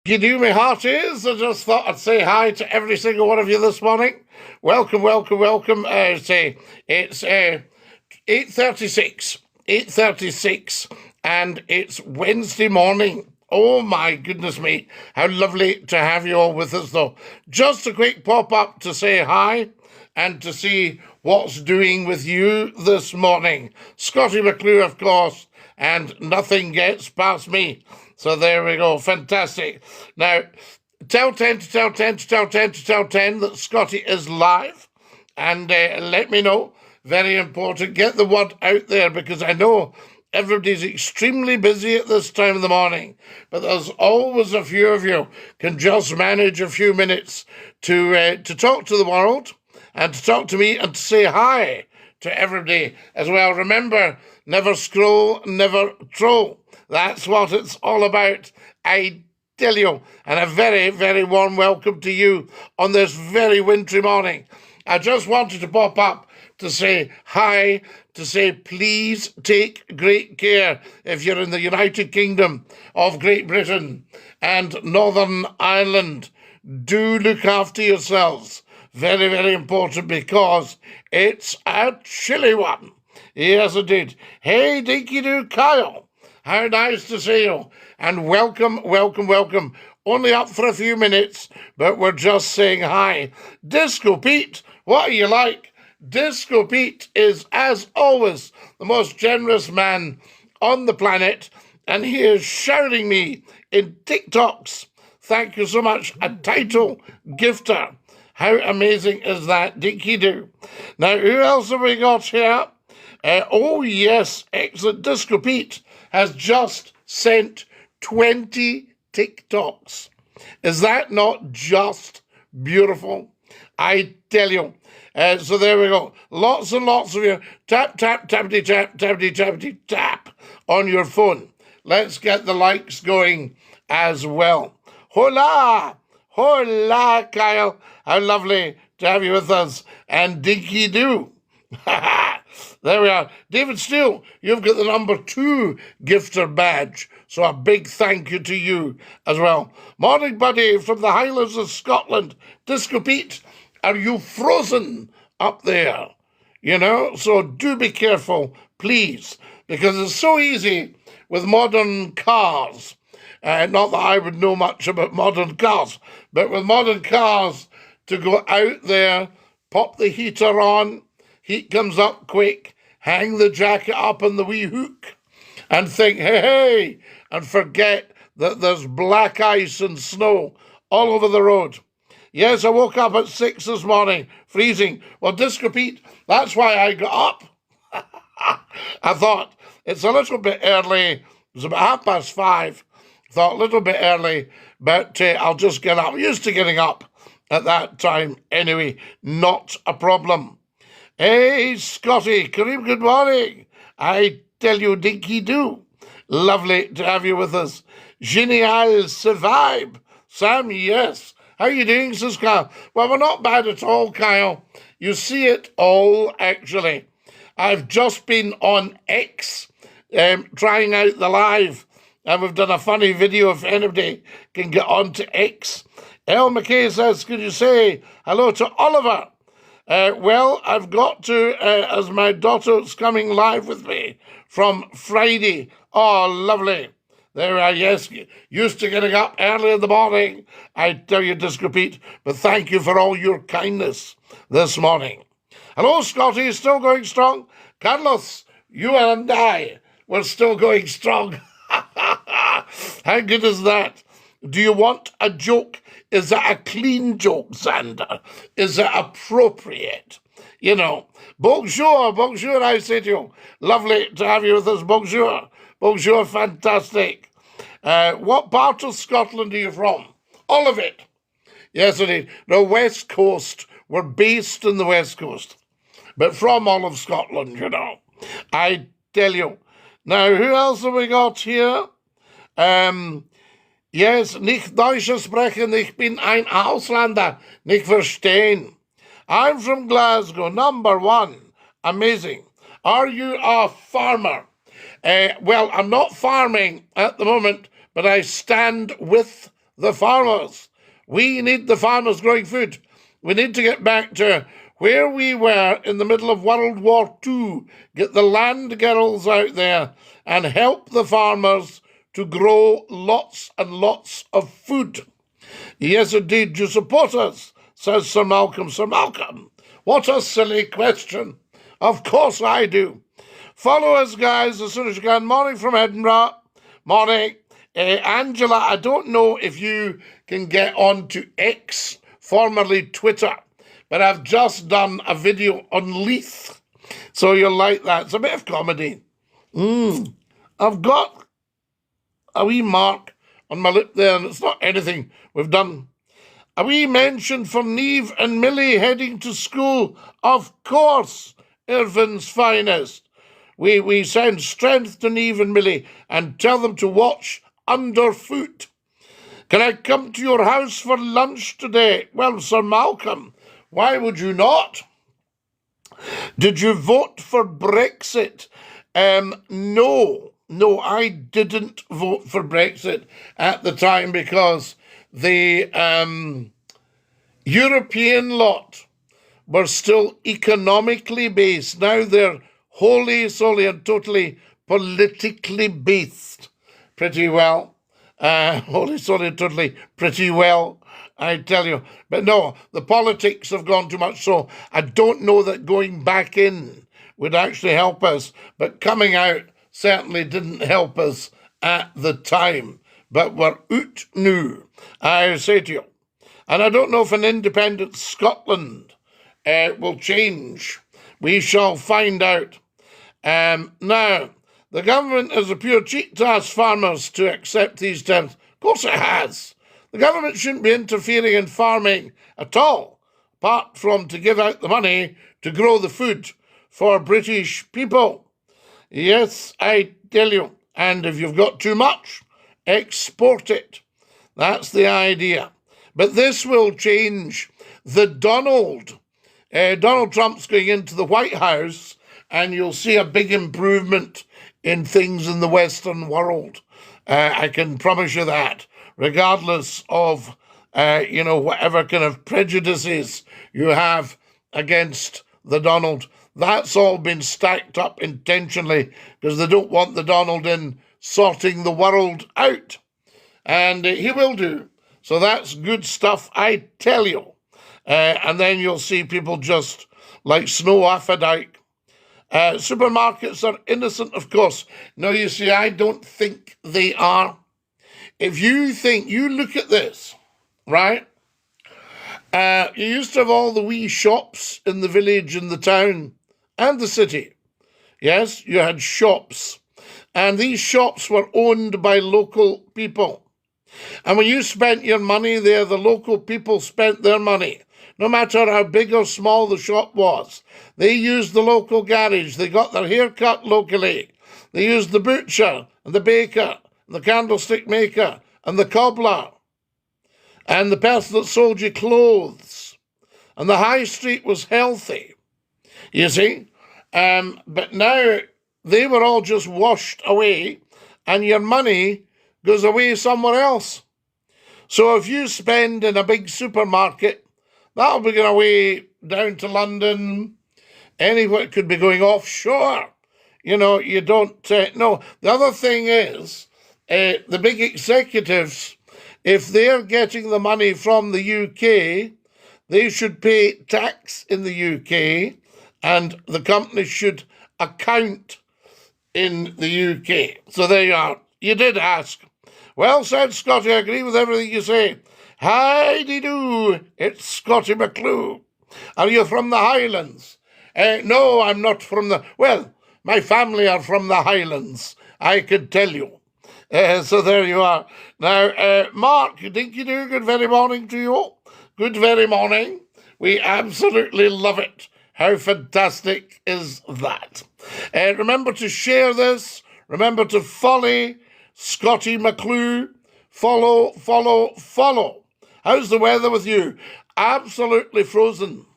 You do, my heart is. I just thought I'd say hi to every single one of you this morning. Welcome, welcome, welcome. It's 8:36, 8:36, and it's Wednesday morning. Oh my goodness me, how lovely to have you all with us though. Just a quick pop-up to say hi and to see what's doing with you this morning. Scottie McCLUE, of course, and nothing gets past me. So there we go, fantastic. Now, tell 10 to tell 10 to tell 10 to tell 10 that Scottie is live, and let me know. Very important. Get the word out there, because I know everybody's extremely busy at this time of the morning, but there's always a few of you can just manage a few minutes to talk to the world and to talk to me and to say hi to everybody as well. Remember, never scroll, never troll. That's what it's all about, I tell you. And a very, very warm welcome to you on this very wintry morning. I just wanted to pop up to say hi, to say please take great care if you're in the United Kingdom of Great Britain and Northern Ireland. Do look after yourselves. Very, very important, because it's a chilly one. Yes, indeed. Hey, Dinky-Doo Kyle. How nice to see you. And welcome, welcome, welcome. Only up for a few minutes, but we're just saying hi. Disco Pete, what are you like? Disco Pete is, as always, the most generous man on the planet, and he is shouting me in TikToks. Thank you so much. A title gifter. How amazing is that, Dinky-Doo? Now, who else have we got here? Oh, yes, excellent. Disco Pete has just sent 20 TikToks. Is that not just beautiful? I tell you. So there we go. Lots and lots of you. Tap, tap, tappity, tap, tappity, tappity, tap on your phone. Let's get the likes going as well. Hola! Hola, Kyle. How lovely to have you with us. And Dinky-Doo. There we are. David Steele, you've got the number 2 gifter badge, so a big thank you to you as well. Morning, buddy, from the Highlands of Scotland. Disco Pete, are you frozen up there? You know, so do be careful, please, because it's so easy with modern cars. Not that I would know much about modern cars, but with modern cars, to go out there, pop the heater on, heat comes up quick, hang the jacket up on the wee hook, and think, hey, hey, and forget that there's black ice and snow all over the road. Yes, I woke up at 6 this morning, freezing. Well, Disco Pete, that's why I got up. I thought, it's a little bit early. It was about 5:30. Thought a little bit early, but I'll just get up. I'm used to getting up at that time anyway. Not a problem. Hey, Scottie, Kareem, good morning. I tell you, Dinky-Doo. Lovely to have you with us. Génial, ce vibe. Sam, yes. How are you doing, says Kyle? Well, we're not bad at all, Kyle. You see it all, actually. I've just been on X trying out the live, and we've done a funny video if anybody can get on to X. El McKay says, could you say hello to Oliver? Well, I've got to, as my daughter's coming live with me from Friday. Oh, lovely. There we are, yes. Used to getting up early in the morning, I tell you, Disco Pete, but thank you for all your kindness this morning. Hello, Scottie, still going strong? Carlos, you and I, we're still going strong. How good is that? Do you want a joke? Is that a clean joke, Xander? Is it appropriate? You know, bonjour, bonjour, I say to you. Lovely to have you with us, bonjour. Bonjour, fantastic. What part of Scotland are you from? All of it. Yes, indeed. No, West Coast. We're based in the West Coast, but from all of Scotland, you know. I tell you. Now, who else have we got here? Yes, nicht Deutsch sprechen, ich bin ein Ausländer, nicht verstehen. I'm from Glasgow, number 1. Amazing. Are you a farmer? Well, I'm not farming at the moment, but I stand with the farmers. We need the farmers growing food. We need to get back to where we were in the middle of World War II. Get the land girls out there and help the farmers to grow lots and lots of food. Yes, indeed, you support us, says Sir Malcolm. Sir Malcolm, what a silly question. Of course I do. Follow us, guys, as soon as you can. Morning from Edinburgh. Morning. Angela, I don't know if you can get on to X, formerly Twitter, but I've just done a video on Leith, so you'll like that. It's a bit of comedy. I've got a wee mark on my lip there, and it's not anything we've done. A wee mention for Niamh and Millie heading to school. Of course, Irvin's finest. We send strength to Niamh and Millie and tell them to watch underfoot. Can I come to your house for lunch today? Well, Sir Malcolm, why would you not? Did you vote for Brexit? No, I didn't vote for Brexit at the time because the European lot were still economically based. Now they're wholly, solely, and totally politically based. Pretty well. Wholly, solely, and totally pretty well, I tell you. But no, the politics have gone too much, so I don't know that going back in would actually help us. But coming out certainly didn't help us at the time. But we're out now, I say to you. And I don't know if an independent Scotland will change. We shall find out. Now, the government is a pure cheat to ask farmers to accept these terms. Of course it has. The government shouldn't be interfering in farming at all, apart from to give out the money to grow the food for British people. Yes, I tell you. And if you've got too much, export it. That's the idea. But this will change. Donald Trump's going into the White House, and you'll see a big improvement in things in the Western world. I can promise you that, regardless of, whatever kind of prejudices you have against the Donald. That's all been stacked up intentionally because they don't want the Donald in sorting the world out. And he will do. So that's good stuff, I tell you. And then you'll see people just like snow off a dike. Supermarkets are innocent, of course. No, you see, I don't think they are. If you think, you look at this, right? You used to have all the wee shops in the village, in the town, and the city. Yes, you had shops. And these shops were owned by local people. And when you spent your money there, the local people spent their money. No matter how big or small the shop was. They used the local garage. They got their hair cut locally. They used the butcher and the baker and the candlestick maker and the cobbler and the person that sold you clothes. And the high street was healthy, you see. But now they were all just washed away and your money goes away somewhere else. So if you spend in a big supermarket, that'll be going away down to London. Anywhere it could be going offshore. You don't know. The other thing is, the big executives, if they're getting the money from the UK, they should pay tax in the UK, and the company should account in the UK. So there you are. You did ask. Well said, Scottie. I agree with everything you say. Hi-de-doo, it's Scottie McCLUE. Are you from the Highlands? No, I'm not from well, my family are from the Highlands, I could tell you. So there you are. Now, Mark, DINKY-DOO, good very morning to you. Good very morning. We absolutely love it. How fantastic is that? Remember to share this. Remember to follow Scottie McCLUE. Follow. How's the weather with you? Absolutely frozen.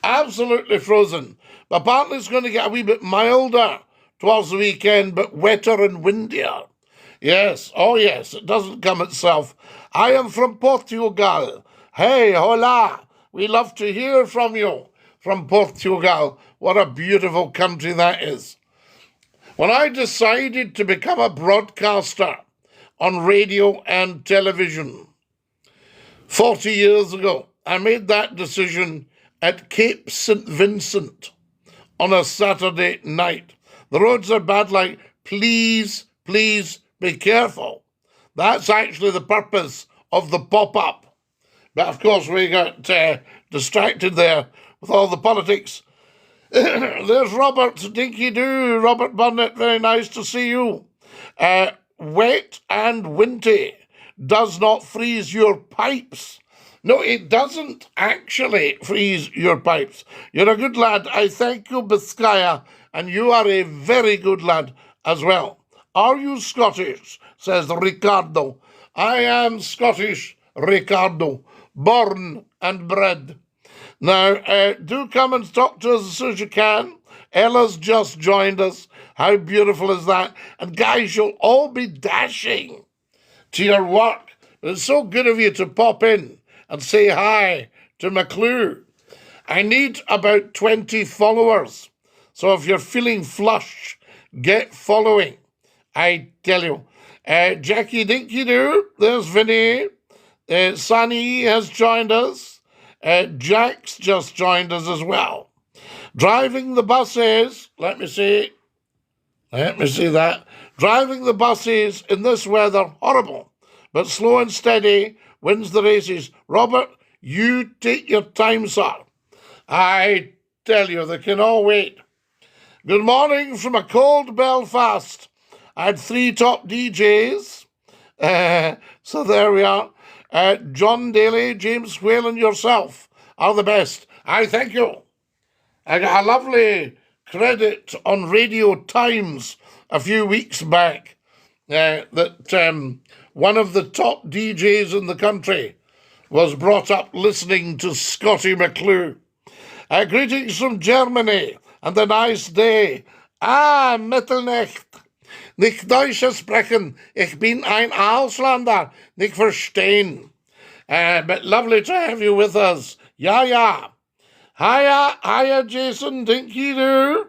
Absolutely frozen. But apparently it's going to get a wee bit milder towards the weekend, but wetter and windier. Yes, oh yes, it doesn't come itself. I am from Portugal. Hey, hola. We love to hear from you from Portugal. What a beautiful country that is. When I decided to become a broadcaster on radio and television 40 years ago, I made that decision at Cape St. Vincent on a Saturday night. The roads are bad, like, please, please be careful. That's actually the purpose of the pop-up. But of course we got distracted there with all the politics. There's Robert, DINKY-DOO, Robert Burnett, very nice to see you. Wet and windy does not freeze your pipes. No, it doesn't actually freeze your pipes. You're a good lad. I thank you, Biscaya, and you are a very good lad as well. Are you Scottish? Says Ricardo. I am Scottish, Ricardo, born and bred. Now, do come and talk to us as soon as you can. Ella's just joined us. How beautiful is that? And guys, you'll all be dashing to your work. But it's so good of you to pop in and say hi to McCLUE. I need about 20 followers. So if you're feeling flush, get following. I tell you. Jackie DINKY-DOO, there's Vinny. Sunny has joined us. Jack's just joined us as well. Driving the buses, let me see that. Driving the buses in this weather, horrible, but slow and steady wins the races. Robert, you take your time, sir. I tell you, they can all wait. Good morning from a cold Belfast. I had 3 top DJs, so there we are. John Daly, James Whale, and yourself are the best. I thank you. I got a lovely credit on Radio Times a few weeks back that one of the top DJs in the country was brought up listening to Scottie McCLUE. Greetings from Germany and a nice day. Mitternacht. Nicht Deutsch sprechen. Ich bin ein Ausländer. Nicht verstehen. But lovely to have you with us. Yeah. Hiya, Jason DINKY-DOO.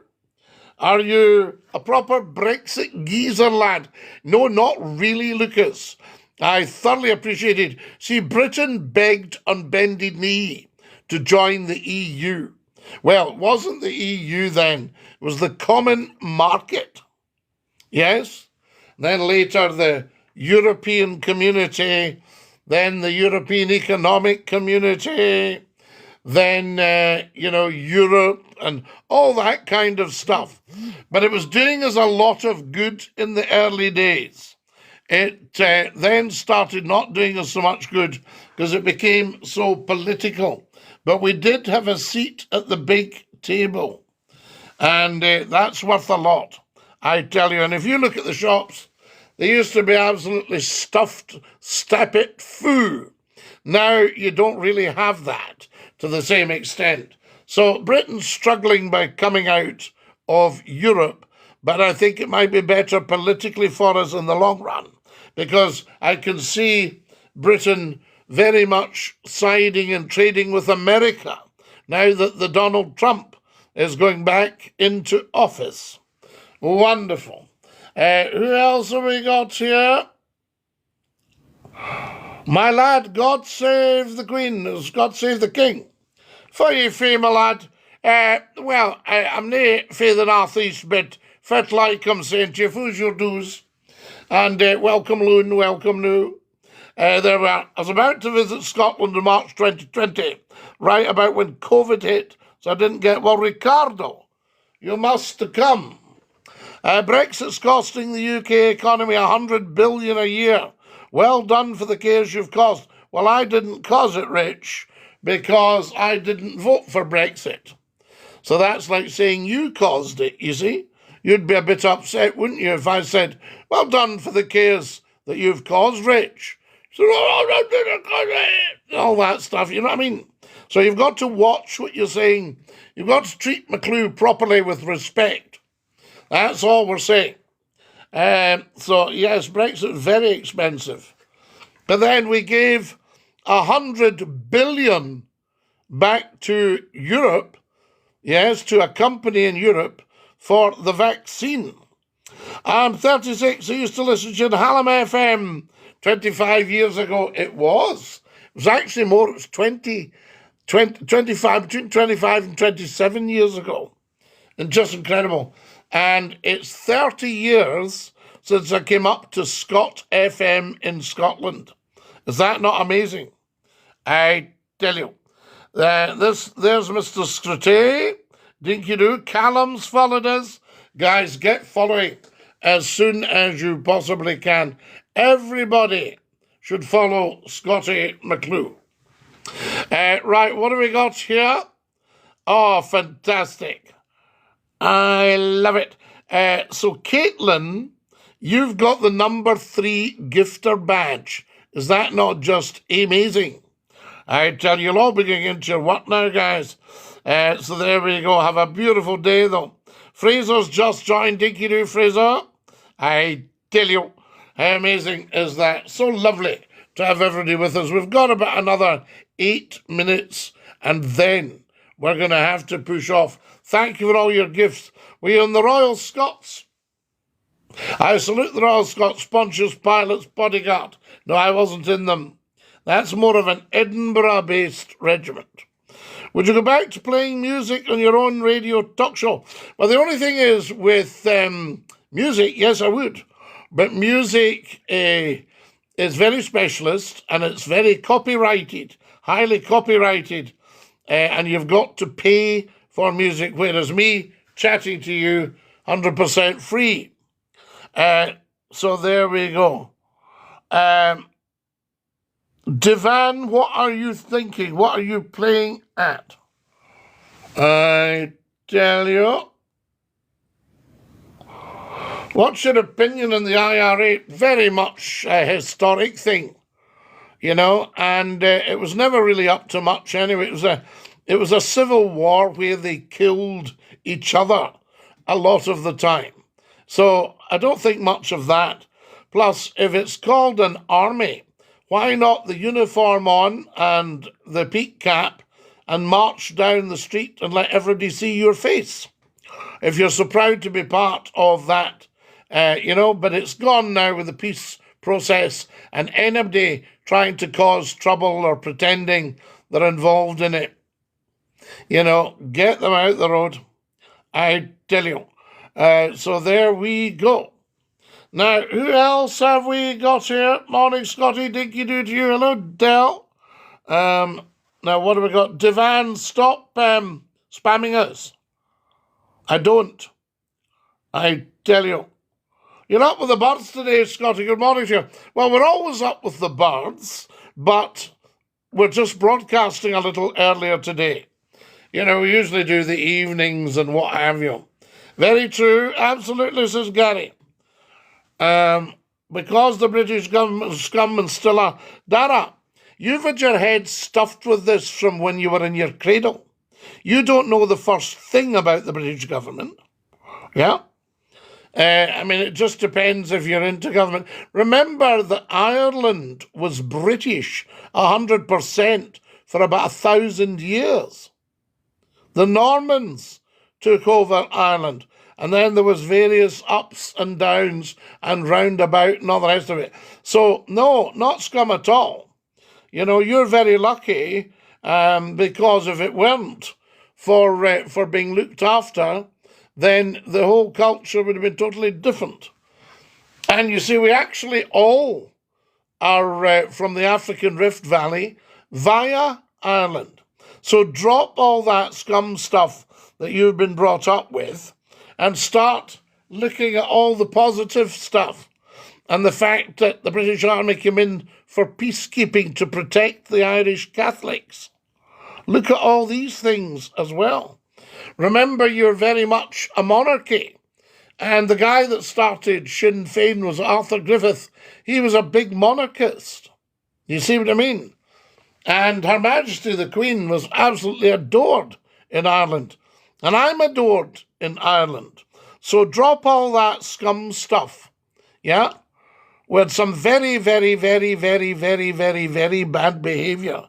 Are you a proper Brexit geezer, lad? No, not really, Lucas. I thoroughly appreciated. See, Britain begged on bended knee to join the EU. Well, it wasn't the EU then. It was the Common Market. Yes? Then later the European Community, then the European Economic Community, then, Europe and all that kind of stuff. But it was doing us a lot of good in the early days. It then started not doing us so much good because it became so political. But we did have a seat at the big table. And that's worth a lot, I tell you. And if you look at the shops, they used to be absolutely stuffed, stappet foo. Now you don't really have that to the same extent. So Britain's struggling by coming out of Europe, but I think it might be better politically for us in the long run, because I can see Britain very much siding and trading with America now that the Donald Trump is going back into office. Wonderful. Who else have we got here? My lad, God save the Queen, God save the King. For you, fee, my lad. I'm nae fae the North East, but fit like I'm saying to you, who's your do's? And welcome, Loon, welcome, new. I was about to visit Scotland in March 2020, right about when COVID hit, so I didn't get, well, Ricardo, you must come. Brexit's costing the UK economy $100 billion a year. Well done for the case you've caused. Well, I didn't cause it, Rich, because I didn't vote for Brexit. So that's like saying you caused it, you see. You'd be a bit upset, wouldn't you, if I said, well done for the case that you've caused, Rich. So, all that stuff, you know what I mean? So you've got to watch what you're saying. You've got to treat McCLUE properly with respect. That's all we're saying. So, yes, Brexit, very expensive. But then we gave 100 billion back to Europe, yes, to a company in Europe for the vaccine. I'm 36. I used to listen to Hallam FM 25 years ago. It was actually more. It was 25, between 25 and 27 years ago. And just incredible. And it's 30 years since I came up to Scott FM in Scotland. Is that not amazing? I tell you. There's Mr. Scottie, DINKY-DOO, Callum's followed us. Guys, get following as soon as you possibly can. Everybody should follow Scottie McCLUE. Right, what do we got here? Oh, fantastic. I love it. So, Caitlin, you've got the number 3 gifter badge. Is that not just amazing? I tell you, you'll all be getting into your work now, guys. So there we go. Have a beautiful day, though. Fraser's just joined. DINKY-DOO, Fraser. I tell you, how amazing is that? So lovely to have everybody with us. We've got about another 8 minutes, and then we're going to have to push off. Thank you for all your gifts. We're in the Royal Scots. I salute the Royal Scots, Pontius Pilate's bodyguard. No, I wasn't in them. That's more of an Edinburgh-based regiment. Would you go back to playing music on your own radio talk show? Well, the only thing is with music, yes, I would. But music is very specialist and it's very copyrighted, highly copyrighted, and you've got to pay for music, whereas me chatting to you, 100% free. So there we go. Divan, what are you thinking? What are you playing at? I tell you. What's your opinion on the IRA? Very much a historic thing, you know, and it was never really up to much anyway. It was a civil war where they killed each other a lot of the time. So I don't think much of that. Plus, if it's called an army, why not the uniform on and the peak cap and march down the street and let everybody see your face? If you're so proud to be part of that, you know, but it's gone now with the peace process, and anybody trying to cause trouble or pretending they're involved in it, you know, get them out the road. I tell you. So there we go. Now, who else have we got here? Morning, Scottie, DINKY-DOO to you. Hello, Del. Now, what have we got? Divan, stop spamming us. I don't. I tell you. You're up with the birds today, Scottie. Good morning to you. Well, we're always up with the birds, but we're just broadcasting a little earlier today. You know, we usually do the evenings and what have you. Very true. Absolutely, says Gary. Because the British government is scum and still are. Dara, you've had your head stuffed with this from when you were in your cradle. You don't know the first thing about the British government. Yeah? I mean, it just depends if you're into government. Remember that Ireland was British 100% for about 1,000 years. The Normans took over Ireland. And then there was various ups and downs and roundabout and all the rest of it. So, no, not scum at all. You know, you're very lucky because if it weren't for being looked after, then the whole culture would have been totally different. And you see, we actually all are from the African Rift Valley via Ireland. So drop all that scum stuff that you've been brought up with and start looking at all the positive stuff and the fact that the British Army came in for peacekeeping to protect the Irish Catholics. Look at all these things as well. Remember, you're very much a monarchy. And the guy that started Sinn Féin was Arthur Griffith. He was a big monarchist. You see what I mean? And Her Majesty the Queen was absolutely adored in Ireland. And I'm adored in Ireland. So drop all that scum stuff Yeah? With some very, very, very, very, very, very, very bad behaviour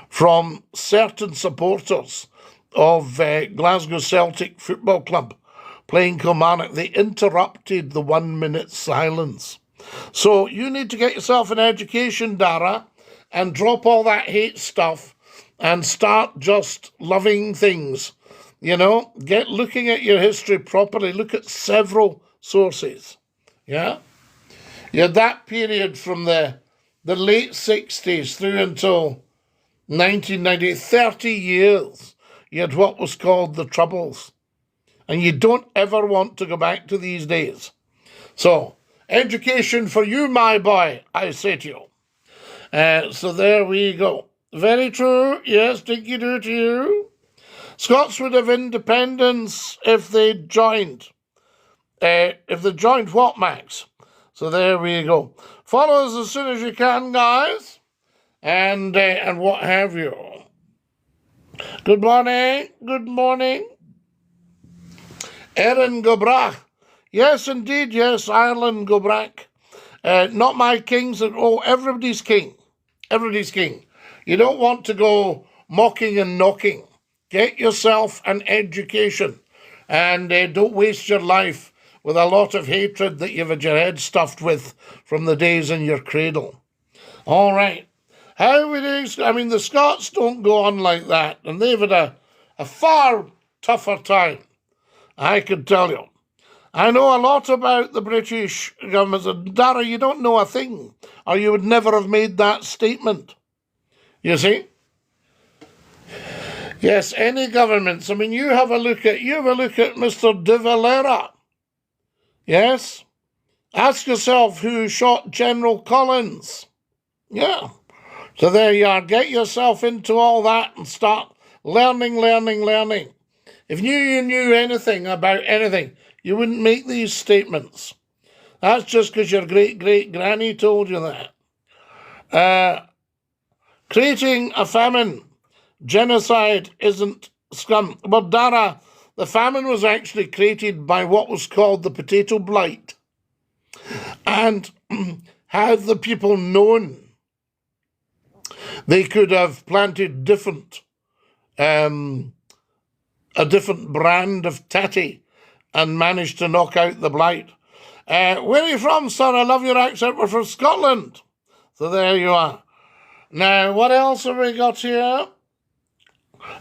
from certain supporters of Glasgow Celtic Football Club playing Kilmarnock. They interrupted the 1 minute silence. So you need to get yourself an education, Dara, and drop all that hate stuff and start just loving things. You know, get looking at your history properly. Look at several sources. Yeah? You had that period from the late 60s through until 1990, 30 years. You had what was called the Troubles. And you don't ever want to go back to these days. So, education for you, my boy, I say to you. So there we go. Very true. Yes, Dinky-Doo to you. Scots would have independence if they joined. If they joined what, Max? So there we go. Follow us as soon as you can, guys. And what have you. Good morning. Good morning. Erin Gobrach. Yes, indeed. Yes, Ireland Gobrach. Not my kings. Oh, everybody's king. Everybody's king. You don't want to go mocking and knocking. Get yourself an education. And don't waste your life with a lot of hatred that you've had your head stuffed with from the days in your cradle. All right. How are we doing? I mean, the Scots don't go on like that. And they've had a far tougher time, I can tell you. I know a lot about the British government. And Dara, you don't know a thing, or you would never have made that statement. You see? Yes, any governments. I mean, you have a look at Mr. De Valera. Yes? Ask yourself who shot General Collins. Yeah. So there you are. Get yourself into all that and start learning. If you knew anything about anything, you wouldn't make these statements. That's just because your great-great-granny told you that. Creating a famine. Genocide isn't scum. But Dara, the famine was actually created by what was called the potato blight. And had the people known, they could have planted a different brand of tatty and managed to knock out the blight. Where are you from, sir? I love your accent. We're from Scotland. So there you are. Now, what else have we got here?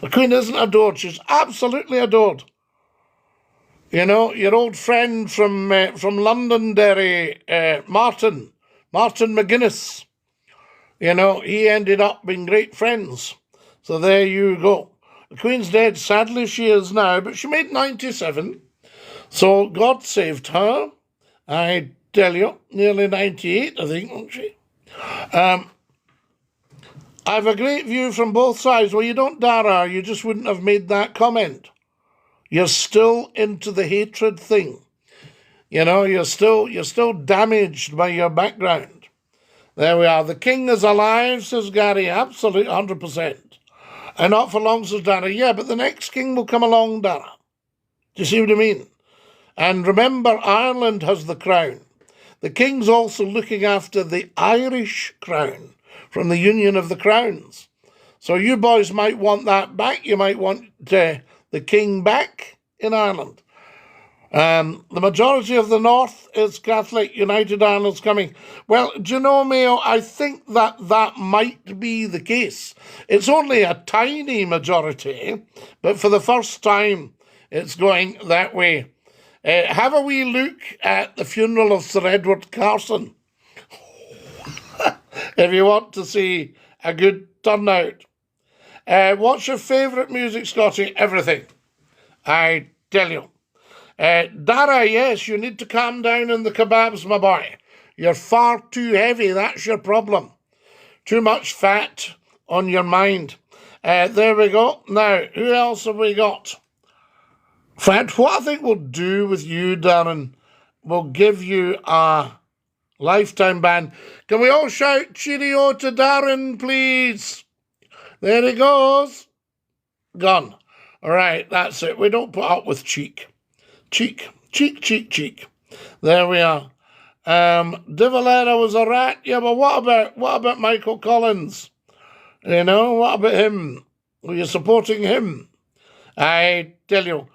The Queen isn't adored. She's absolutely adored. You know, your old friend from Londonderry, Martin McGuinness. You know, he ended up being great friends. So there you go. The Queen's dead. Sadly, she is now, but she made 97. So God saved her. I tell you, nearly 98, I think, wasn't she? I've a great view from both sides. Well, you don't, Dara. You just wouldn't have made that comment. You're still into the hatred thing. You know, you're still damaged by your background. There we are. The king is alive, says Gary. Absolutely, 100%. And not for long, says Dara. Yeah, but the next king will come along, Dara. Do you see what I mean? And remember, Ireland has the crown. The king's also looking after the Irish crown from the Union of the Crowns. So you boys might want that back. You might want the king back in Ireland. The majority of the North is Catholic. United Ireland's coming. Well, do you know, Mayo, I think that might be the case. It's only a tiny majority, but for the first time, it's going that way. Have a wee look at the funeral of Sir Edward Carson if you want to see a good turnout. What's your favourite music, Scottie? Everything. I tell you. Dara, yes, you need to calm down on the kebabs, my boy. You're far too heavy. That's your problem. Too much fat on your mind. There we go. Now, who else have we got? In fact, what I think we'll do with you, Darren, we'll give you a lifetime ban. Can we all shout cheerio to Darren, please? There he goes. Gone. All right, that's it. We don't put up with cheek. Cheek. There we are. De Valera was a rat. Yeah, but what about Michael Collins? You know, what about him? Were you supporting him? I tell you.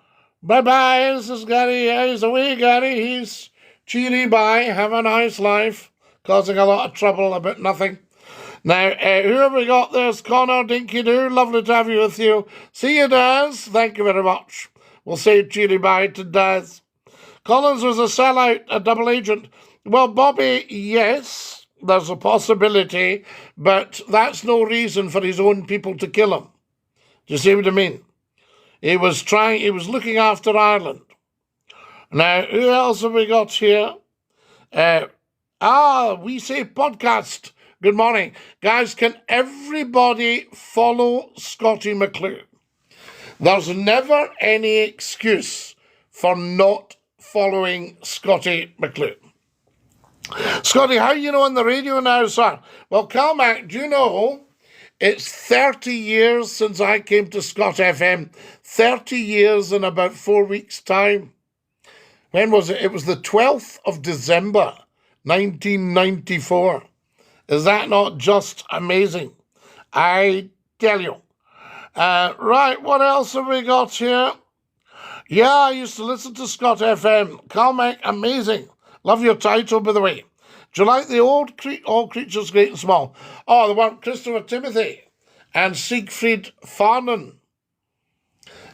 Bye-bye, this is Gary. He's away, Gary. He's cheery bye. Have a nice life. Causing a lot of trouble about nothing. Now, who have we got? There's Connor, DINKY-DOO. Lovely to have you with you. See you, Daz. Thank you very much. We'll say cheery bye to Daz. Collins was a sellout, a double agent. Well, Bobby, yes, there's a possibility, but that's no reason for his own people to kill him. Do you see what I mean? He was looking after Ireland. Now, who else have we got here? We say podcast. Good morning. Guys, can everybody follow Scottie McCLUE? There's never any excuse for not following Scottie McCLUE. Scottie, how you know on the radio now, sir? Well, Calmac, do you know it's 30 years since I came to Scot FM. 30 years in about 4 weeks' time. When was it? It was the 12th of December, 1994. Is that not just amazing? I tell you. Right, what else have we got here? Yeah, I used to listen to Scot FM. Calmac, amazing. Love your title, by the way. Do you like the All Creatures Great and Small? Oh, the one Christopher Timothy and Siegfried Farnan.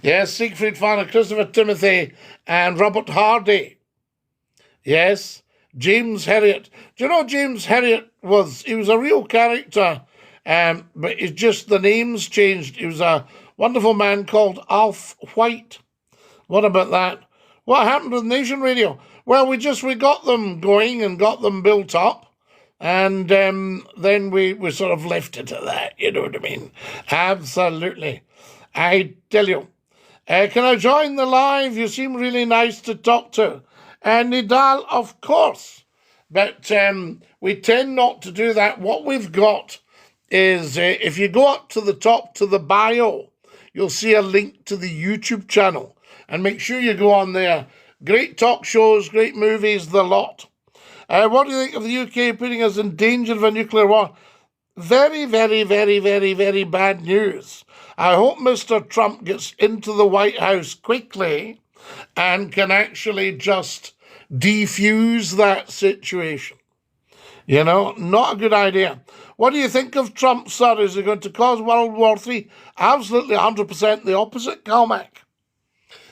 Yes, Siegfried Farnan, Christopher Timothy and Robert Hardy. Yes, James Herriot. Do you know James Herriot he was a real character, but it's just the names changed. He was a wonderful man called Alf White. What about that? What happened with Nation Radio? Well, we got them going and got them built up, and then we sort of left it at that, you know what I mean? Absolutely. I tell you. Can I join the live? You seem really nice to talk to. And Nidal, of course. But we tend not to do that. What we've got is, if you go up to the top to the bio, you'll see a link to the YouTube channel. And make sure you go on there. Great talk shows, great movies, the lot. What do you think of the UK putting us in danger of a nuclear war? Very, very, very, very, very bad news. I hope Mr. Trump gets into the White House quickly and can actually just defuse that situation. You know, not a good idea. What do you think of Trump, sir? Is he going to cause World War III? Absolutely 100% the opposite, Calmac.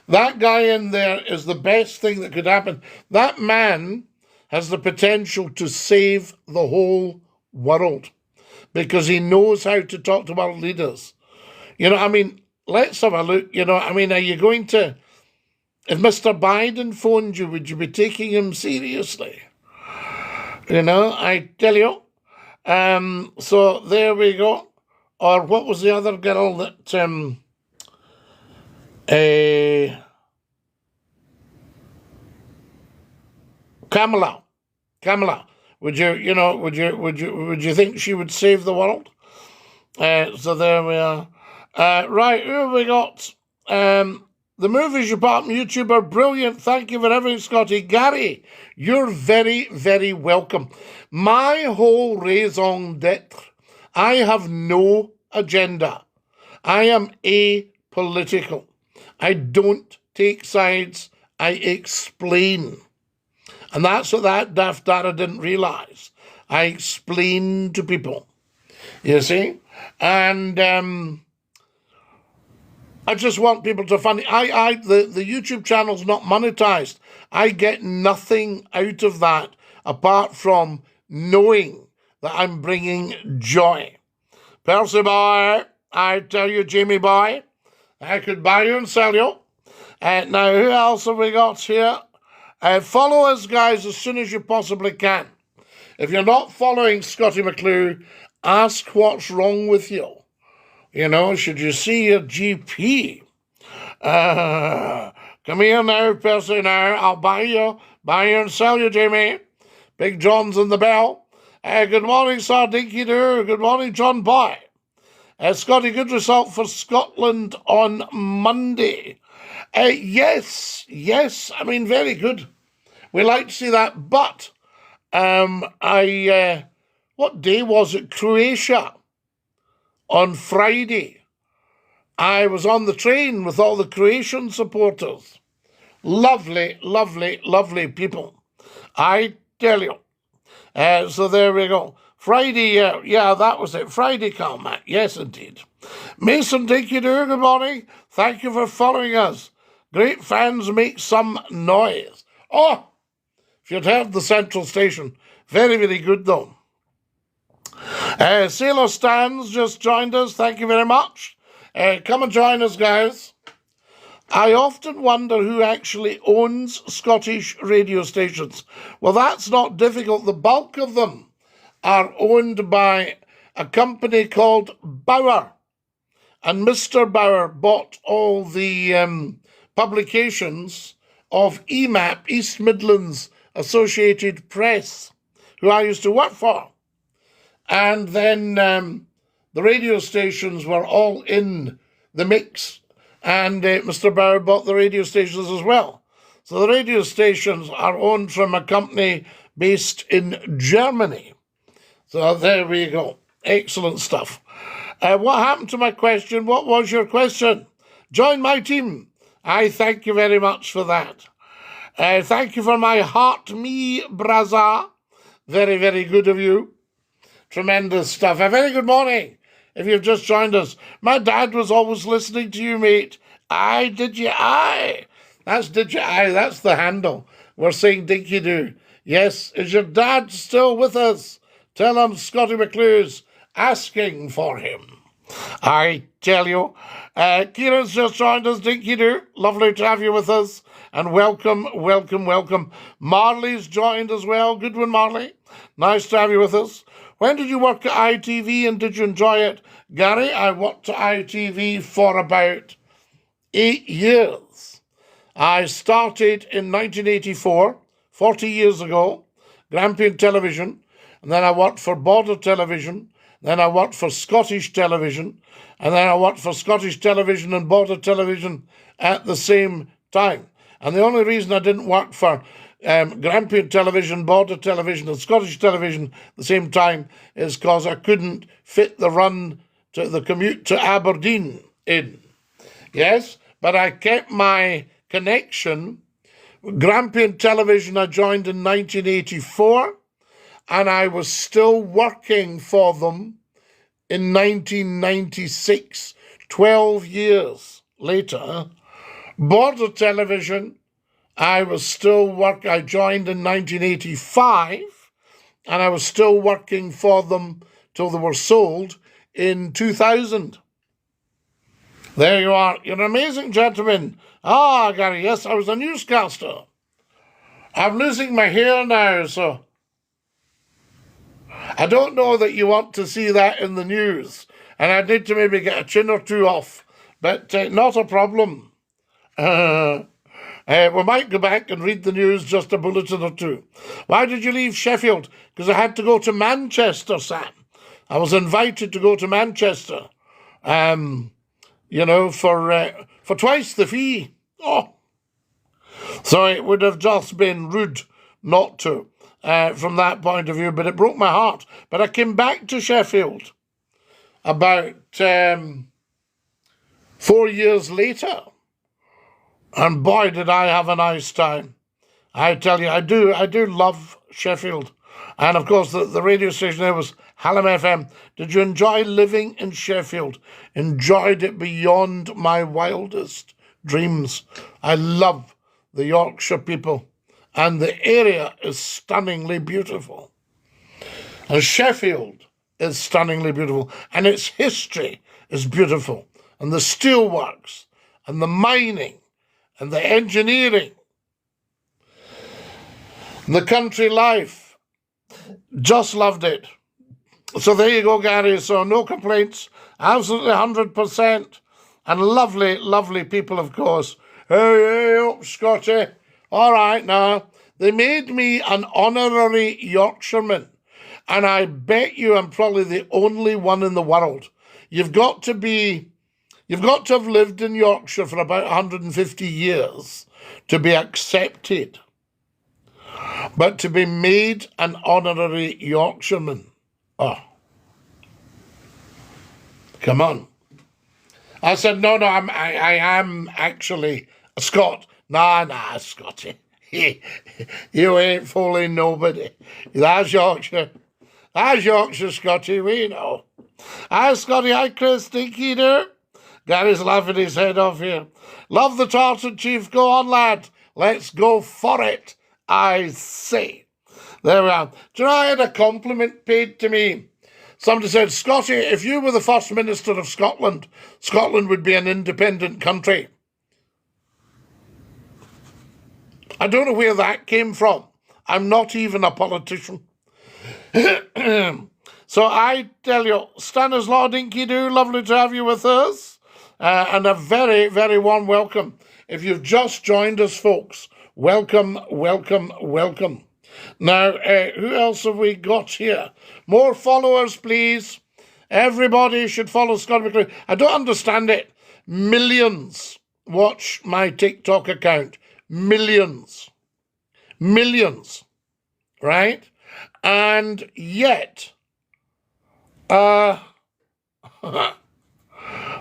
That guy in there is the best thing that could happen. That man has the potential to save the whole world because he knows how to talk to world leaders. You know, I mean, let's have a look. You know, I mean, are you going to... If Mr. Biden phoned you, would you be taking him seriously? You know, I tell you. So there we go. Or what was the other girl that... Kamala. Would you think she would save the world? So there we are. Right, who have we got? The movies you put up on YouTube are brilliant. Thank you for everything, Scottie. Gary, you're very, very welcome. My whole raison d'etre, I have no agenda. I am apolitical. I don't take sides. I explain. And that's what that daft data didn't realise. I explain to people. You see? And I just want people to find it. The YouTube channel's not monetized. I get nothing out of that apart from knowing that I'm bringing joy. Percy boy, I tell you, Jamie boy, I could buy you and sell you. Now, who else have we got here? Follow us, guys, as soon as you possibly can. If you're not following Scottie McCLUE, ask what's wrong with you. You know, should you see your GP? Come here now, Percy, now. I'll buy you and sell you, Jamie. Big John's in the bell. Good morning, Sir DINKY-DOO. Good morning, John Boy. Scottie, good result for Scotland on Monday. Yes, I mean, very good. We like to see that, but What day was it? Croatia on Friday. I was on the train with all the Croatian supporters. Lovely, lovely, lovely people. I tell you. So there we go. Friday, yeah, that was it. Friday, Matt. Yes, indeed. Mason DINKY-DOO, good morning. Thank you for following us. Great fans make some noise. Oh, if you'd heard the Central Station. Very, very good, though. Sailor Stans just joined us. Thank you very much. Come and join us, guys. I often wonder who actually owns Scottish radio stations. Well, that's not difficult. The bulk of them are owned by a company called Bauer. And Mr. Bauer bought all the publications of EMAP, East Midlands Associated Press, who I used to work for. And then the radio stations were all in the mix. And Mr. Bauer bought the radio stations as well. So the radio stations are owned from a company based in Germany. So there we go. Excellent stuff. What happened to my question? What was your question? Join my team. I thank you very much for that. Thank you for my heart me braza. Very, very good of you. Tremendous stuff. A very good morning. If you've just joined us, my dad was always listening to you, mate. Aye, did you? Aye. That's did you? Aye, that's the handle. We're saying DINKY-DOO. Yes, is your dad still with us? Tell him Scottie McCLUE's asking for him. I tell you. Kieran's just joined us, DINKY-DOO. Lovely to have you with us. And welcome, welcome, welcome. Marley's joined as well. Good one, Marley. Nice to have you with us. When did you work at ITV and did you enjoy it? Gary, I worked at ITV for about 8 years. I started in 1984, 40 years ago, Grampian Television, and then I worked for Border Television, then I worked for Scottish Television, and then I worked for Scottish Television and Border Television at the same time. And the only reason I didn't work for Grampian Television, Border Television and Scottish Television at the same time is because I couldn't fit the run to the commute to Aberdeen in. Yes, but I kept my connection. Grampian Television I joined in 1984 and I was still working for them in 1996, 12 years later. Border Television, I joined in 1985, and I was still working for them till they were sold in 2000. There you are. You're an amazing gentleman. Ah, Gary, yes, I was a newscaster. I'm losing my hair now, so I don't know that you want to see that in the news, and I need to maybe get a chin or two off, but not a problem. We might go back and read the news, just a bulletin or two. Why did you leave Sheffield? Because I had to go to Manchester, Sam. I was invited to go to Manchester, for twice the fee. Oh, so it would have just been rude not to, from that point of view, but it broke my heart. But I came back to Sheffield about 4 years later. And boy, did I have a nice time. I tell you, I do love Sheffield. And of course, the radio station there was Hallam FM. Did you enjoy living in Sheffield? Enjoyed it beyond my wildest dreams. I love the Yorkshire people. And the area is stunningly beautiful. And Sheffield is stunningly beautiful. And its history is beautiful. And the steelworks and the mining and the engineering, the country life. Just loved it. So there you go, Gary. So no complaints. Absolutely 100%. And lovely, lovely people, of course. Hey, up, Scotty. All right, now. They made me an honorary Yorkshireman. And I bet you I'm probably the only one in the world. You've got to have lived in Yorkshire for about 150 years to be accepted. But to be made an honorary Yorkshireman, oh, come on. I said, no, I am actually a Scot. Nah, Scottie. You ain't fooling nobody. That's Yorkshire. That's Yorkshire, Scottie, we know. Hi, Scottie. Hi, Chris. DINKY-DOO. Gary's laughing his head off here. Love the Tartan Chief. Go on, lad. Let's go for it, I say. There we are. Do you know I had a compliment paid to me? Somebody said, Scottie, if you were the First Minister of Scotland, Scotland would be an independent country. I don't know where that came from. I'm not even a politician. So I tell you, Stanislaw DINKY-DOO, lovely to have you with us. And a very, very warm welcome. If you've just joined us, folks, welcome, welcome, welcome. Now, who else have we got here? More followers, please. Everybody should follow Scottie McCLUE. I don't understand it. Millions watch my TikTok account. Millions. Millions. Right? And yet,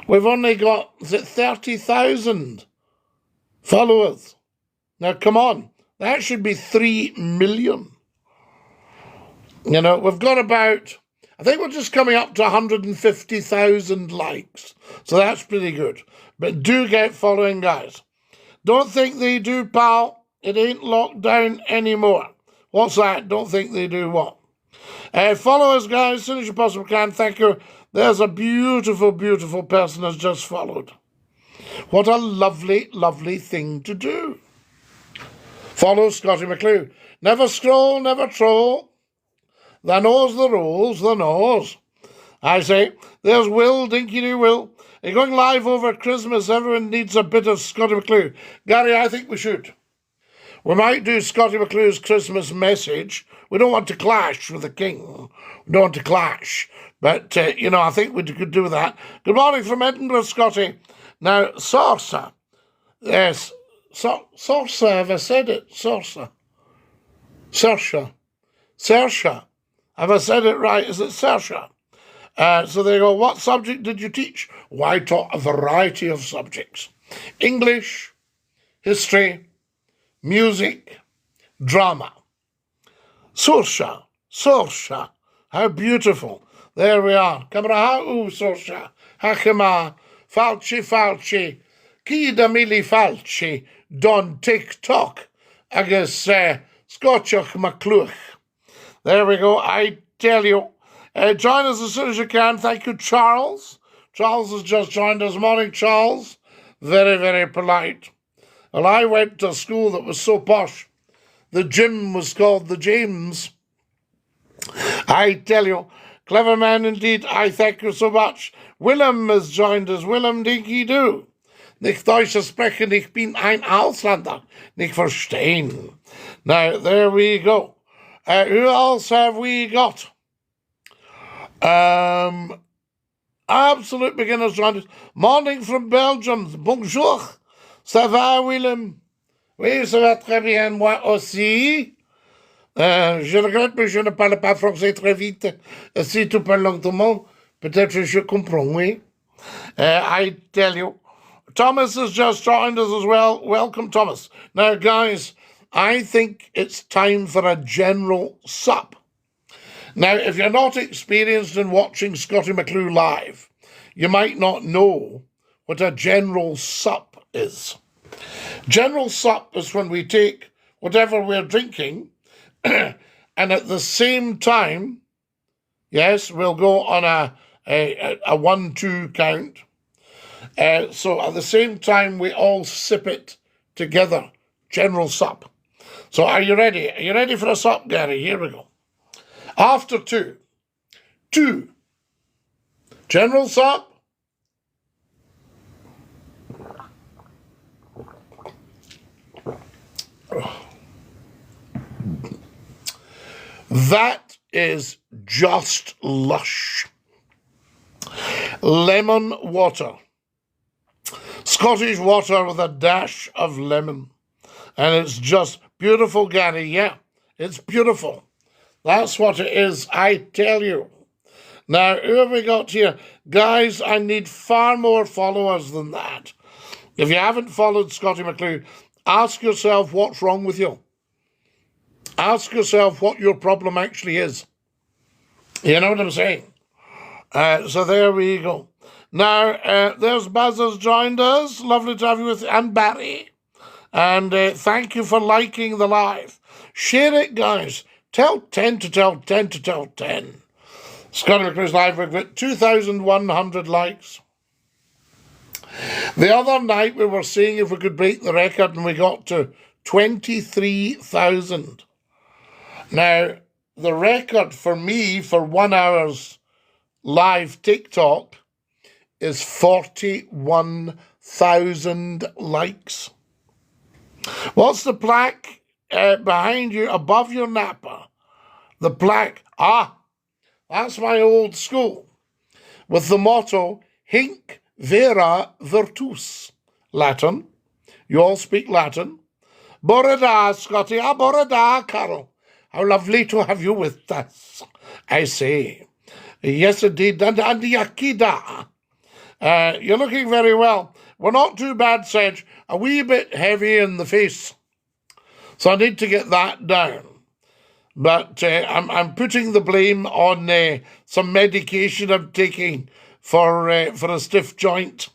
we've only got, is it 30,000 followers? Now, come on. That should be 3 million. You know, we've got about, I think we're just coming up to 150,000 likes. So that's pretty good. But do get following, guys. Don't think they do, pal. It ain't locked down anymore. What's that? Don't think they do what? Follow us, guys, as soon as you possibly can. Thank you. There's a beautiful, beautiful person has just followed. What a lovely, lovely thing to do. Follow Scottie McCLUE. Never scroll, never troll. Thou knows the rules, thou knows. I say, there's Will, DINKY-DOO Will. Are you going live over Christmas? Everyone needs a bit of Scottie McCLUE. Gary, I think we should. We might do Scottie McCLUE's Christmas message. We don't want to clash with the king. We don't want to clash. But, you know, I think we could do that. Good morning from Edinburgh, Scottie. Now, Sorsa. Yes, Sorsa, have I said it? Sorsa. Saoirse. Have I said it right? Is it Saoirse? So they go, what subject did you teach? Well, I taught a variety of subjects. English, history, music, drama. Saoirse. How beautiful. There we are. Camera hau, Saoirse. Hakema, falchi. Qui da mili falchi don TikTok. Agus Scottiach McCLUE. There we go. I tell you. Join us as soon as you can. Thank you, Charles. Charles has just joined us. Morning, Charles. Very, very polite. Well, I went to a school that was so posh. The gym was called the James. I tell you. Clever man indeed. I thank you so much. Willem has joined us. Willem DINKY-DOO. Nicht Deutsche sprechen, ich bin ein Ausländer. Nicht verstehen. Now, there we go. Who else have we got? Absolute beginners joined us. Morning from Belgium. Bonjour. Ça va, Willem? Oui, ça va très bien. Moi aussi. Je regrette, mais je ne parle pas français très vite. Si tu parles lentement, peut-être je comprends, oui. I tell you. Thomas has just joined us as well. Welcome, Thomas. Now, guys, I think it's time for a general sup. Now, if you're not experienced in watching Scottie McCLUE live, you might not know what a general sup is. General sup is when we take whatever we're drinking and at the same time, yes, we'll go on a 1-2 count. So at the same time, we all sip it together. General sup. So are you ready? Are you ready for a sup, Gary? Here we go. After 2. 2. General sup. That is just lush. Lemon water. Scottish water with a dash of lemon. And it's just beautiful, Gary, yeah. It's beautiful. That's what it is, I tell you. Now, who have we got here? Guys, I need far more followers than that. If you haven't followed Scottie McCLUE, ask yourself what's wrong with you. Ask yourself what your problem actually is. You know what I'm saying? So there we go. Now, there's Baz has joined us. Lovely to have you with, and Barry. And thank you for liking the live. Share it, guys. Tell 10 to tell 10 to tell 10. Scottie McCLUE's live, we've got 2,100 likes. The other night we were seeing if we could break the record and we got to 23,000. Now, the record for me for 1 hour's live TikTok is 41,000 likes. What's the plaque behind you above your napper? The plaque, that's my old school, with the motto, Hinc vera virtus, Latin. You all speak Latin. Borada, Scottie, borada, Carol. How lovely to have you with us, I say. Yes, indeed, and yakida. You're looking very well. We're not too bad, Sedge. A wee bit heavy in the face. So I need to get that down. But I'm putting the blame on some medication I'm taking for a stiff joint.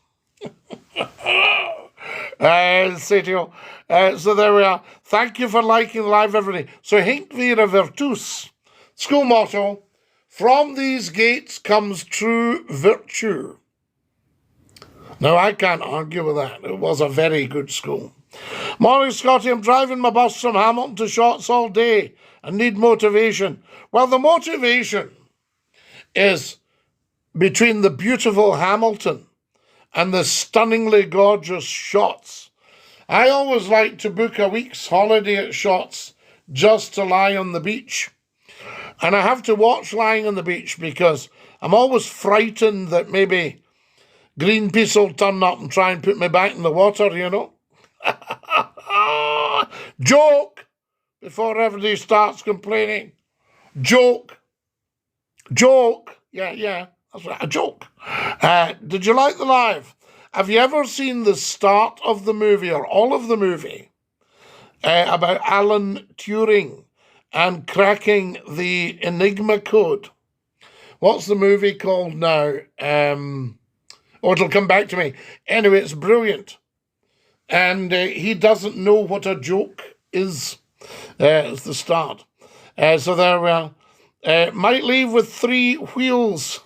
So there we are. Thank you for liking the live, everybody. So Hinc vera virtus, school motto, from these gates comes true virtue. Now, I can't argue with that. It was a very good school. Morning, Scottie. I'm driving my bus from Hamilton to Shotts all day and need motivation. Well, the motivation is between the beautiful Hamilton and the stunningly gorgeous Shotts. I always like to book a week's holiday at Shotts just to lie on the beach. And I have to watch lying on the beach because I'm always frightened that maybe Greenpeace will turn up and try and put me back in the water, you know. Joke! Before everybody starts complaining. Joke. Joke. Yeah, that's right, a joke. Did you like the live? Have you ever seen the start of the movie, or all of the movie, about Alan Turing and cracking the Enigma code? What's the movie called now? It'll come back to me. Anyway, it's brilliant. And he doesn't know what a joke is. It's the start. So there we are. Might leave with 3 wheels.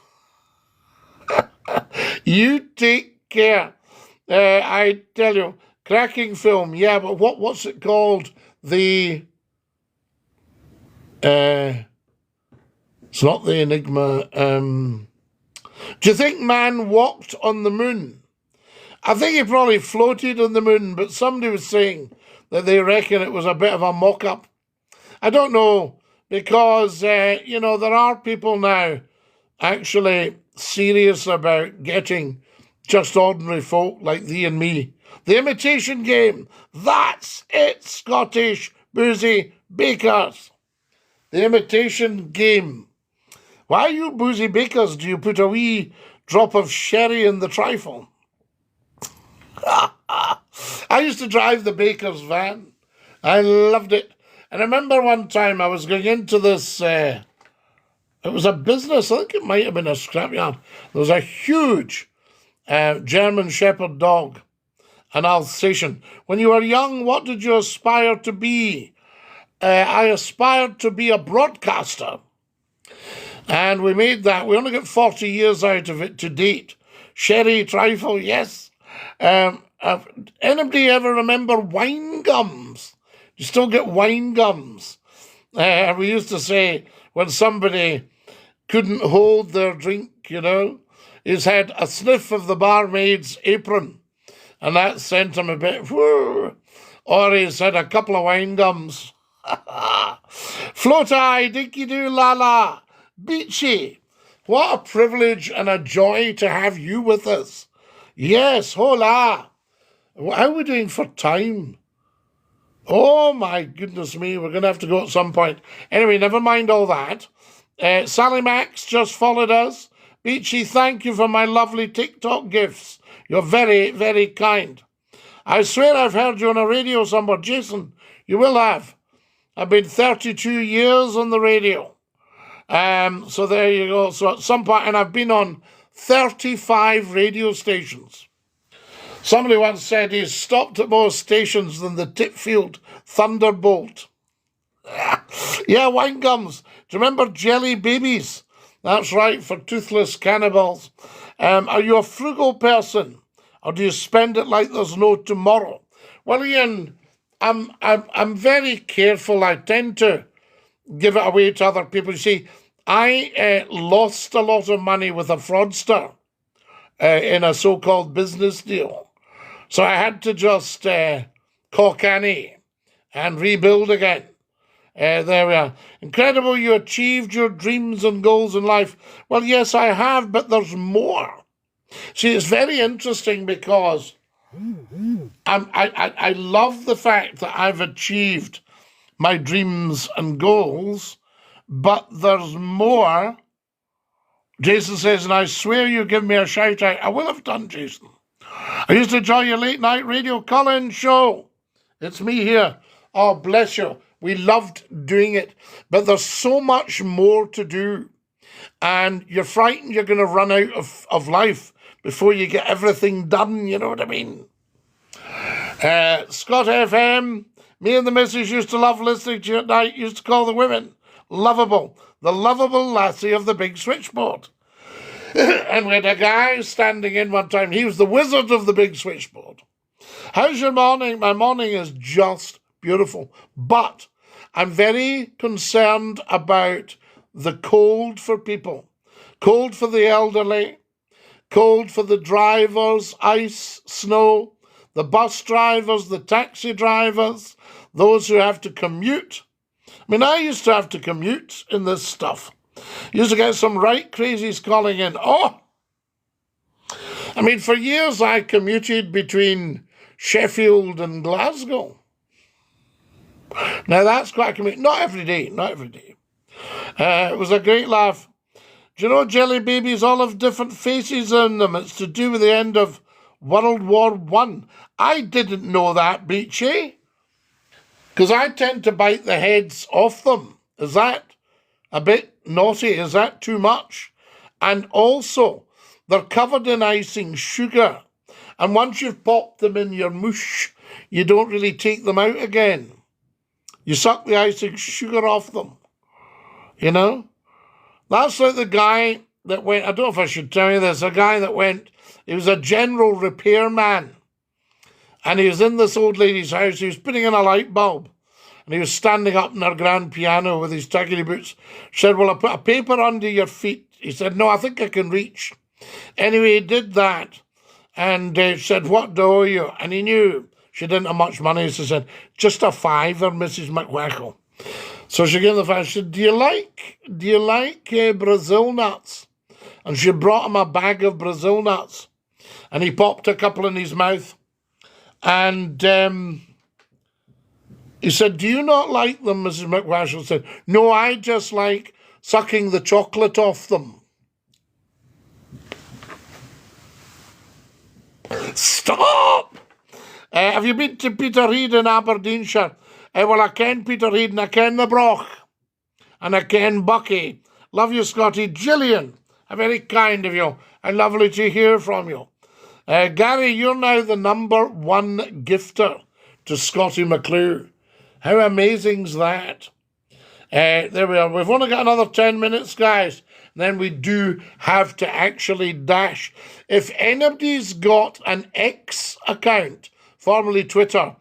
You take care. I tell you, cracking film. Yeah, but what's it called? It's not the Enigma. Do you think man walked on the moon? I think he probably floated on the moon, but somebody was saying that they reckon it was a bit of a mock-up. I don't know, because, there are people now actually serious about getting just ordinary folk like thee and me. The imitation game. That's it, Scottish boozy bakers. The imitation game. Why, you boozy bakers, do you put a wee drop of sherry in the trifle? I used to drive the baker's van. I loved it. And I remember one time I was going into this, it was a business, I think it might have been a scrapyard. There was a huge German Shepherd dog, an Alsatian. When you were young, what did you aspire to be? I aspired to be a broadcaster. And we made that. We only got 40 years out of it to date. Sherry, trifle, yes. Anybody ever remember wine gums? You still get wine gums. We used to say when somebody couldn't hold their drink, he's had a sniff of the barmaid's apron, and that sent him a bit, whoo, or he's had a couple of wine gums. Floaty, dinky-doo, la-la, beachy. What a privilege and a joy to have you with us. Yes, hola. How are we doing for time? Oh, my goodness me. We're going to have to go at some point. Anyway, never mind all that. Sally Max just followed us. Beachy, thank you for my lovely TikTok gifts. You're very, very kind. I swear I've heard you on a radio somewhere. Jason, you will have. I've been 32 years on the radio. So there you go. So at some point, and I've been on 35 radio stations. Somebody once said he's stopped at more stations than the Titfield Thunderbolt. Yeah, wine gums. Do you remember jelly babies? That's right, for toothless cannibals. Are you a frugal person, or do you spend it like there's no tomorrow? Well, Ian, I'm very careful. I tend to give it away to other people. You see, I lost a lot of money with a fraudster in a so-called business deal. So I had to just caulk Annie and rebuild again. There we are. Incredible, you achieved your dreams and goals in life. Well, yes, I have, but there's more. See, it's very interesting because I love the fact that I've achieved my dreams and goals, but there's more. Jason says, and I swear you give me a shout out. I will have done, Jason. I used to enjoy your late night radio call-in show. It's me here. Oh, bless you. We loved doing it. But there's so much more to do. And you're frightened you're going to run out of life before you get everything done. You know what I mean? Scott FM, me and the missus used to love listening to you at night. Used to call the women lovable. The lovable lassie of the big switchboard. And we had a guy standing in one time. He was the wizard of the big switchboard. How's your morning? My morning is just beautiful. But I'm very concerned about the cold for people. Cold for the elderly. Cold for the drivers, ice, snow, the bus drivers, the taxi drivers, those who have to commute. I mean, I used to have to commute in this stuff. Used to get some right crazies calling in. Oh! I mean, for years I commuted between Sheffield and Glasgow. Now that's quite a commute. Not every day, not every day. It was a great laugh. Do you know jelly babies all have different faces on them? It's to do with the end of World War One. I didn't know that, Beachy. Because I tend to bite the heads off them. Is that a bit naughty? Is that too much? And also, they're covered in icing sugar. And once you've popped them in your mush, you don't really take them out again. You suck the icing sugar off them. You know? That's like the guy that went, I don't know if I should tell you this, a guy that went, he was a general repairman. And he was in this old lady's house, he was putting in a light bulb. And he was standing up in her grand piano with his tackety boots. She said, well, I put a paper under your feet. He said, no, I think I can reach. Anyway, he did that. And she said, what do I owe you? And he knew she didn't have much money. So she said, just a fiver, Mrs. McCLUE. So she gave him the fiver. She said, do you like Brazil nuts? And she brought him a bag of Brazil nuts. And he popped a couple in his mouth. And he said, do you not like them, Mrs. McCLUE said, no, I just like sucking the chocolate off them. Stop! Have you been to Peterhead in Aberdeenshire? Well, I ken Peterhead and I ken the Broch. And I ken Bucky. Love you, Scottie. Gillian, very kind of you. And lovely to hear from you. Gary, you're now the #1 gifter to Scottie McCLUE. How amazing's that? There we are. We've only got another 10 minutes, guys. Then we do have to actually dash. If anybody's got an X account, formerly Twitter,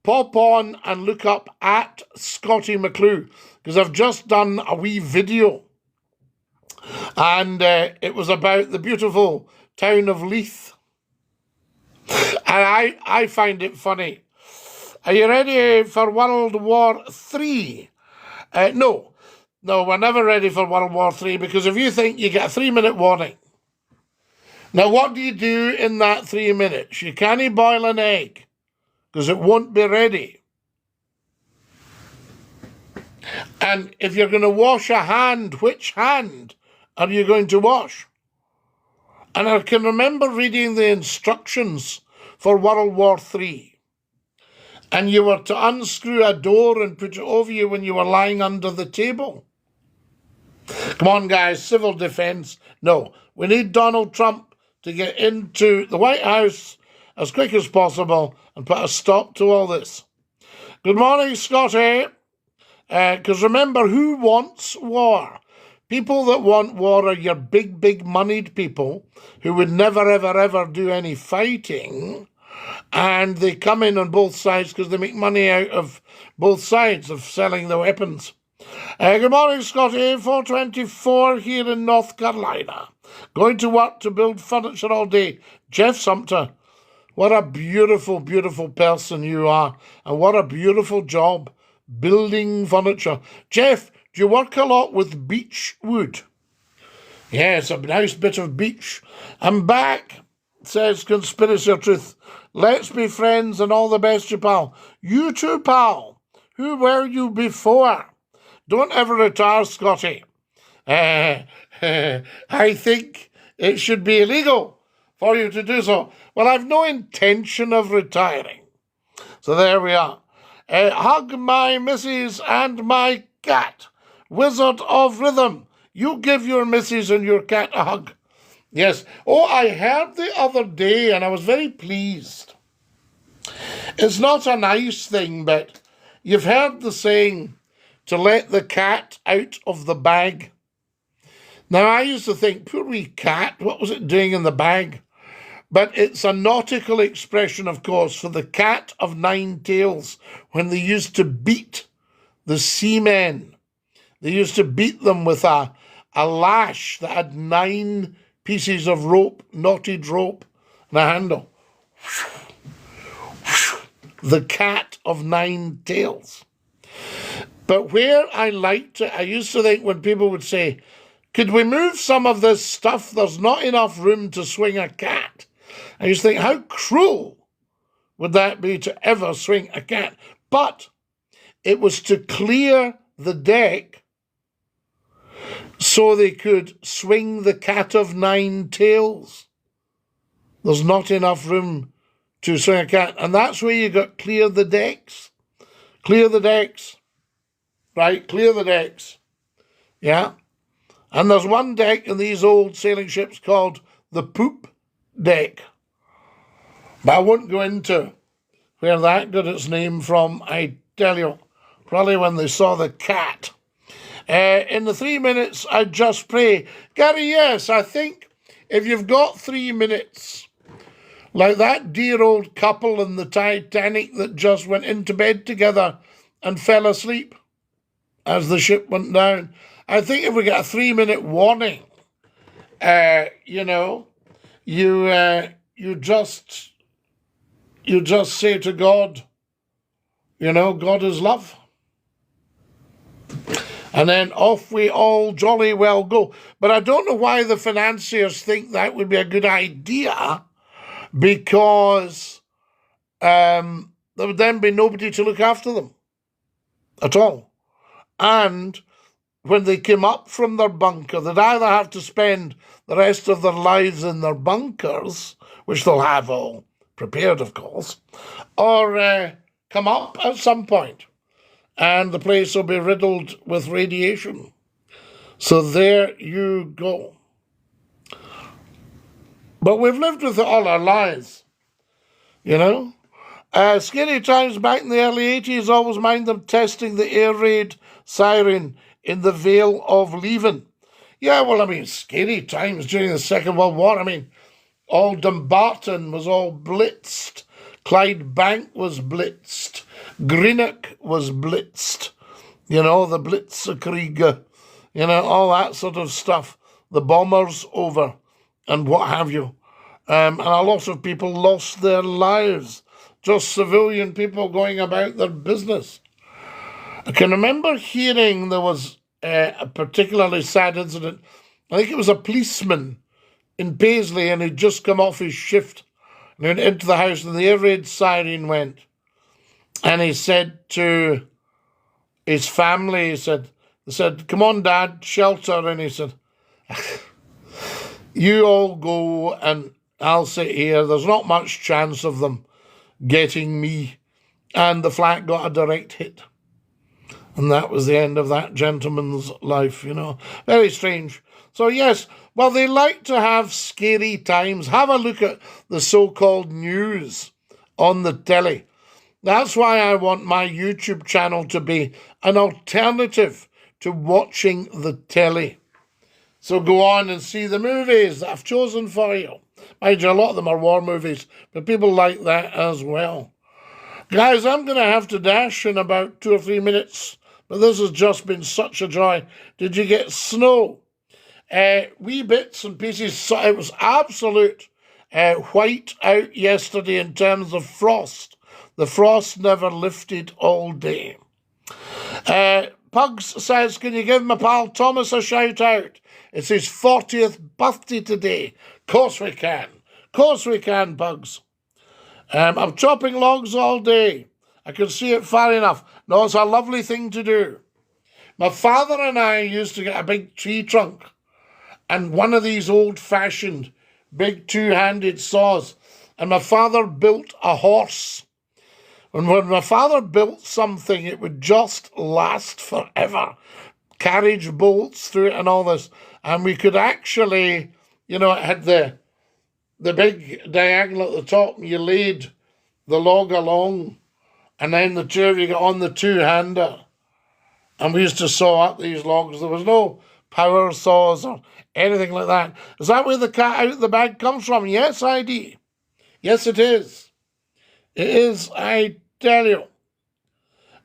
pop on and look up at Scottie McCLUE, because I've just done a wee video. And it was about the beautiful town of Leith. And I find it funny. Are you ready for World War III? No, we're never ready for World War III, because if you think you get a 3-minute warning. Now, what do you do in that 3 minutes? You can't boil an egg, because it won't be ready. And if you're going to wash a hand, which hand are you going to wash? And I can remember reading the instructions for World War III. And you were to unscrew a door and put it over you when you were lying under the table. Come on, guys, civil defense. No, we need Donald Trump to get into the White House as quick as possible and put a stop to all this. Good morning, Scottie. Because remember, who wants war? People that want war are your big moneyed people who would never, ever do any fighting. And they come in on both sides because they make money out of both sides of selling the weapons. Good morning, Scottie. 424 here in North Carolina. Going to work to build furniture all day. Jeff Sumter, what a beautiful person you are. And what a beautiful job building furniture. Jeff, do you work a lot with beech wood? Yes, a nice bit of beech. I'm back, says Conspiracy or Truth. Let's be friends and all the best, you pal. You too, pal. Who were you before? Don't ever retire, Scottie. I think it should be illegal for you to do so. Well, I've no intention of retiring. So there we are. Hug my missus and my cat. Wizard of Rhythm. You give your missus and your cat a hug. Yes. Oh, I heard the other day and I was very pleased. It's not a nice thing, but you've heard the saying, to let the cat out of the bag. Now, I used to think, poor wee cat, what was it doing in the bag? But it's a nautical expression, of course, for the cat of nine tails, when they used to beat the seamen. They used to beat them with a lash that had 9 pieces of rope, knotted rope, and a handle. The cat of 9 tails. But where I liked it, I used to think when people would say, could we move some of this stuff? There's not enough room to swing a cat. I used to think, how cruel would that be to ever swing a cat? But it was to clear the deck so they could swing the cat of 9 tails. There's not enough room to swing a cat. And that's where you got clear the decks. Clear the decks. Right, clear the decks. Yeah. And there's one deck in these old sailing ships called the poop deck. But I won't go into where that got its name from, I tell you. Probably when they saw the cat. In the 3 minutes, I just pray. Gary, yes, I think if you've got 3 minutes, like that dear old couple in the Titanic that just went into bed together and fell asleep as the ship went down. I think if we get a 3-minute warning, you just say to God, God is love. And then off we all jolly well go. But I don't know why the financiers think that would be a good idea, because there would then be nobody to look after them at all. And when they came up from their bunker, they'd either have to spend the rest of their lives in their bunkers, which they'll have all prepared, of course, or come up at some point, and the place will be riddled with radiation. So there you go. But we've lived with it all our lives, Scary times back in the early 80s, always mind them testing the air raid siren in the Vale of Leven. Yeah, well, scary times during the Second World War. All Dumbarton was all blitzed. Clydebank was blitzed. Greenock was blitzed. The Blitzkrieg, all that sort of stuff. The bombers over and what have you. And a lot of people lost their lives. Just civilian people going about their business. I can remember hearing there was a particularly sad incident. I think it was a policeman in Paisley, and he'd just come off his shift and he went into the house and the air raid siren went. And he said to his family, he said, They said, come on, Dad, shelter. And he said, you all go and I'll sit here. There's not much chance of them getting me. And the flat got a direct hit. And that was the end of that gentleman's life, you know. Very strange. So, yes, well, they like to have scary times. Have a look at the so-called news on the telly. That's why I want my YouTube channel to be an alternative to watching the telly. So go on and see the movies that I've chosen for you. Mind you, a lot of them are war movies, but people like that as well. Guys, I'm going to have to dash in about 2 or 3 minutes, but this has just been such a joy. Did you get snow? Wee bits and pieces. So it was absolute white out yesterday in terms of frost. The frost never lifted all day. Pugs says, can you give my pal Thomas a shout out? It's his 40th birthday today. Of course we can. Of course we can, Pugs. I'm chopping logs all day. I can see it far enough. No, it's a lovely thing to do. My father and I used to get a big tree trunk and one of these old-fashioned big two-handed saws. And my father built a horse. And when my father built something, it would just last forever. Carriage bolts through it and all this. And we could actually, you know, it had the big diagonal at the top, and you laid the log along, and then the two of you got on the two-hander. And we used to saw up these logs. There was no power saws or anything like that. Is that where the cat out of the bag comes from? Yes, ID. Yes, it is. It is, I tell you.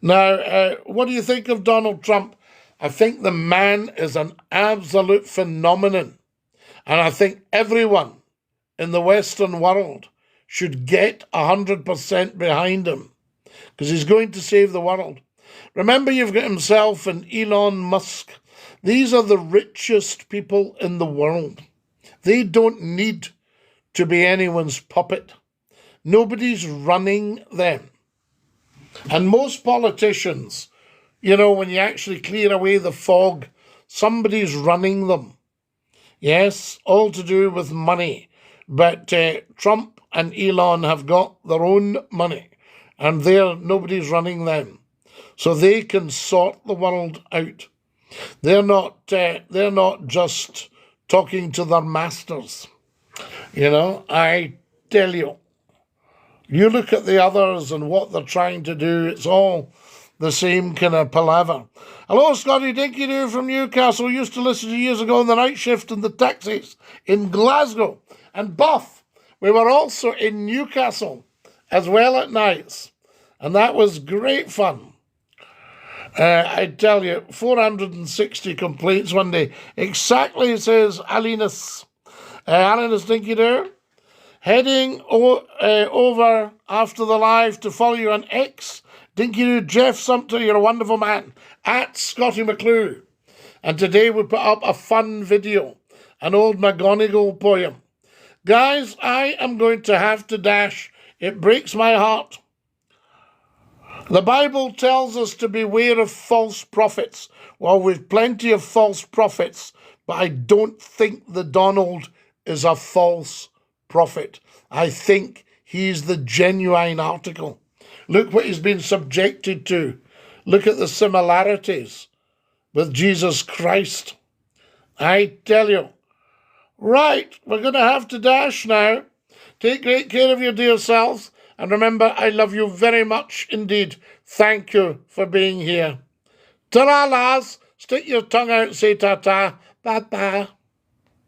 Now, what do you think of Donald Trump? I think the man is an absolute phenomenon. And I think everyone in the Western world should get 100% behind him, because he's going to save the world. Remember, you've got himself and Elon Musk. These are the richest people in the world. They don't need to be anyone's puppet. Nobody's running them. And most politicians, you know, when you actually clear away the fog, somebody's running them. Yes, all to do with money. But Trump and Elon have got their own money, and nobody's running them. So they can sort the world out. They're not just talking to their masters. You know, I tell you. You look at the others and what they're trying to do, it's all the same kind of palaver. Hello, Scottie, DINKY-DOO from Newcastle. Used to listen to you years ago on the night shift in the taxis in Glasgow. And Buff, we were also in Newcastle as well at nights. And that was great fun. I tell you, 460 complaints one day. Exactly, says Alinus. Alinus DINKY-DOO. Heading over after the live to follow you on X. DINKY-DOO, Jeff Sumter, you're a wonderful man. At Scottie McCLUE. And today we put up a fun video. An old McGonagall poem. Guys, I am going to have to dash. It breaks my heart. The Bible tells us to beware of false prophets. Well, we've plenty of false prophets, but I don't think the Donald is a false prophet. I think he's the genuine article. Look what he's been subjected to. Look at the similarities with Jesus Christ. I tell you. Right, we're going to have to dash now. Take great care of your dear selves. And remember, I love you very much indeed. Thank you for being here. Ta-ra, lads. Stick your tongue out, say ta-ta. Bye-bye.